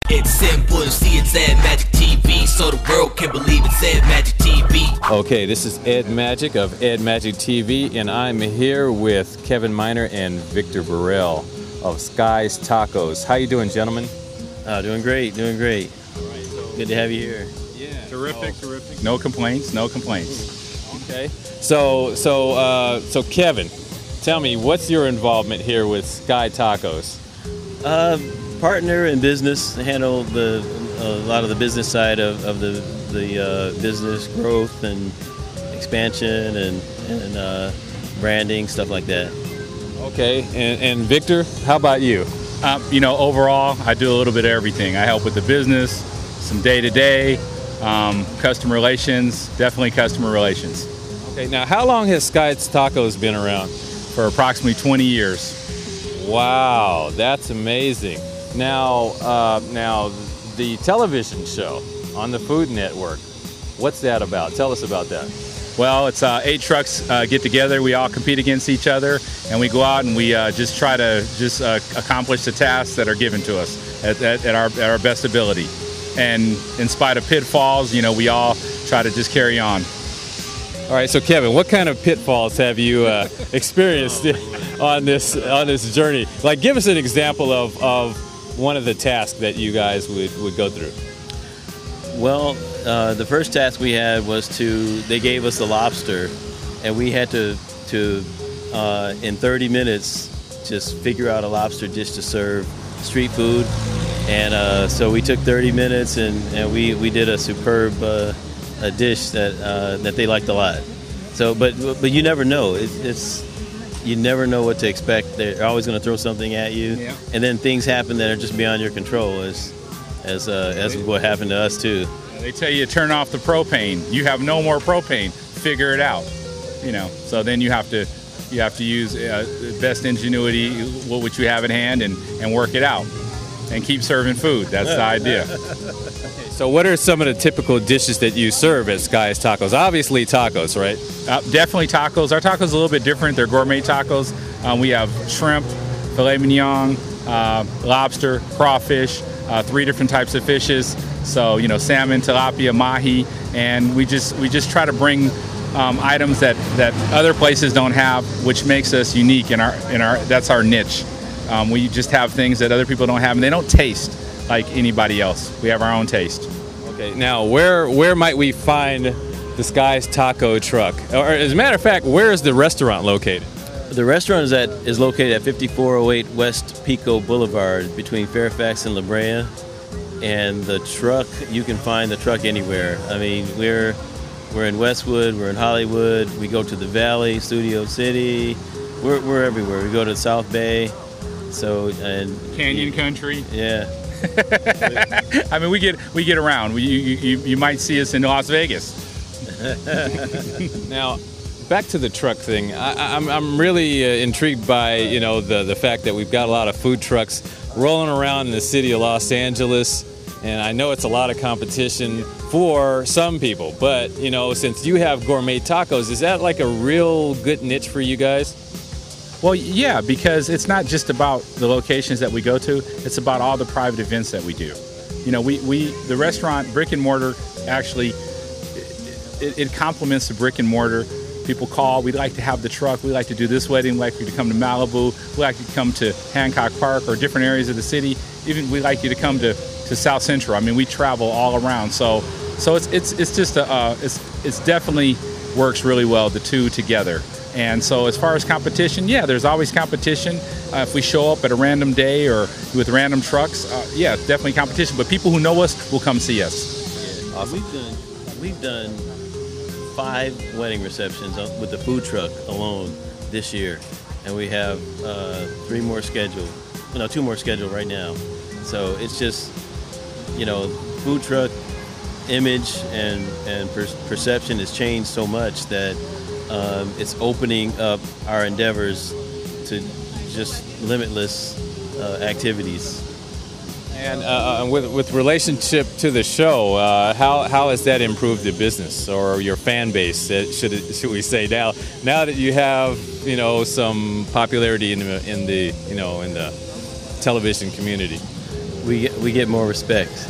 It's simple to see, it's Ed Magic TV, so the world can believe it's Ed Magic TV. Okay, this is Ed Magic of Ed Magic TV, and I'm here with Kevin Miner and Victor Burrell of Sky's Tacos. How you doing, gentlemen? Doing great, doing great. Good to have you here. Yeah. Terrific. No complaints. Okay. So Kevin, tell me, what's your involvement here with Sky Tacos? Partner in business, handle a lot of the business side of the business growth and expansion and branding, stuff like that. Okay, and Victor, how about you? Overall, I do a little bit of everything. I help with the business, some day-to-day, customer relations, definitely customer relations. Okay, now how long has Sky's Tacos been around? For approximately 20 years. Wow, that's amazing. Now the television show on the Food Network, what's that about? Tell us about that. Well, it's 8 trucks get together. We all compete against each other, and we go out and we just try to accomplish the tasks that are given to us at our best ability. And in spite of pitfalls, we all try to just carry on. All right, so Kevin, what kind of pitfalls have you experienced on this journey? Like, give us an example of one of the tasks that you guys would go through. Well, the first task we had was they gave us the lobster, and we had to in 30 minutes just figure out a lobster dish to serve street food. And so we took 30 minutes and we did a superb a dish that they liked a lot. So, but you never know. You never know what to expect. They're always going to throw something at you, yeah. And then things happen that are just beyond your control, as what happened to us too. They tell you to turn off the propane. You have no more propane. Figure it out. So then you have to use best ingenuity, what you have at hand, and work it out, and keep serving food. That's the idea. So what are some of the typical dishes that you serve at Sky's Tacos? Obviously tacos, right? Definitely tacos. Our tacos are a little bit different. They're gourmet tacos. We have shrimp, filet mignon, lobster, crawfish, 3 different types of fishes. So, salmon, tilapia, mahi, and we just try to bring items that other places don't have, which makes us unique in our that's our niche. We just have things that other people don't have, and they don't taste like anybody else. We have our own taste. Okay, now where might we find the Sky's Taco truck? Or as a matter of fact, where is the restaurant located? The restaurant is located at 5408 West Pico Boulevard between Fairfax and La Brea. And the truck, you can find the truck anywhere. I mean, we're in Westwood, we're in Hollywood, we go to the Valley, Studio City, we're everywhere. We go to South Bay, and Canyon Country. Yeah. I mean, we get around. You might see us in Las Vegas. Now, back to the truck thing. I'm really intrigued by the fact that we've got a lot of food trucks rolling around in the city of Los Angeles, and I know it's a lot of competition for some people. But since you have gourmet tacos, is that like a real good niche for you guys? Well, yeah, because it's not just about the locations that we go to. It's about all the private events that we do. The restaurant, brick and mortar, actually, it complements the brick and mortar. People call, we'd like to have the truck, we'd like to do this wedding, we'd like you to come to Malibu, we'd like you to come to Hancock Park or different areas of the city. Even we'd like you to come to South Central. I mean, we travel all around. So it's just it's definitely works really well, the two together. And so as far as competition, yeah, there's always competition. If we show up at a random day or with random trucks, yeah, definitely competition. But people who know us will come see us. Yeah. Awesome. We've done 5 wedding receptions with the food truck alone this year. And we have 2 more scheduled right now. So it's just, food truck image and perception has changed so much that it's opening up our endeavors to just limitless activies. And with relationship to the show, how has that improved the business or your fan base? Should we say now that you have some popularity in the television community? we get more respect.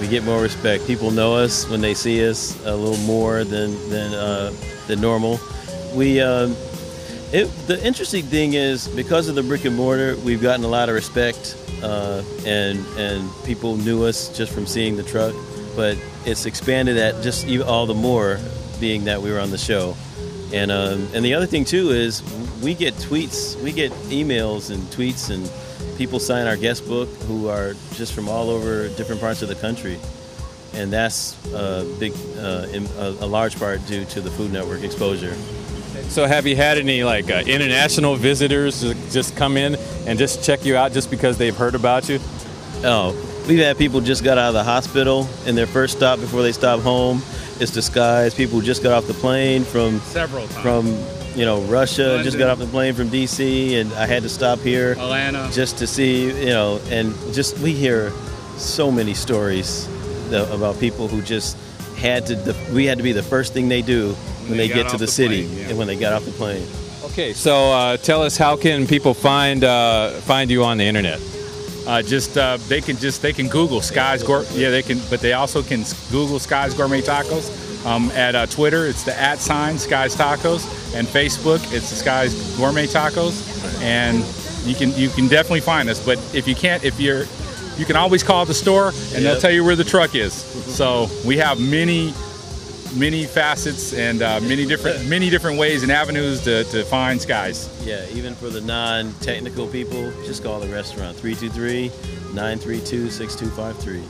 We get more respect. People know us when they see us a little more than normal. The interesting thing is, because of the brick and mortar, we've gotten a lot of respect, and people knew us just from seeing the truck. But it's expanded at just all the more, being that we were on the show. And the other thing too is we get tweets, we get emails and tweets, and people sign our guest book who are just from all over different parts of the country. And that's a large part due to the Food Network exposure. So have you had any like international visitors just come in and just check you out just because they've heard about you? Oh, we've had people just got out of the hospital and their first stop before they stop home is to Skies. People who just got off the plane from Several times. from Russia, London. just got off the plane from DC, and I had to stop here Atlanta. just to see, and just we hear so many stories about people who just we had to be the first thing they do when they get to the city and when they got off the plane. Okay, so tell us, how can people find you on the internet? They can Google Skies they can, but they also can Google Skies Gourmet Tacos. At Twitter, it's the @ Skies Tacos, and Facebook, it's the Skies Gourmet Tacos, and you can definitely find us. But if you can't, you can always call the store, and they'll tell you where the truck is. So we have many facets and many different ways and avenues to find Skies. Yeah, even for the non-technical people, just call the restaurant 323-932-6253.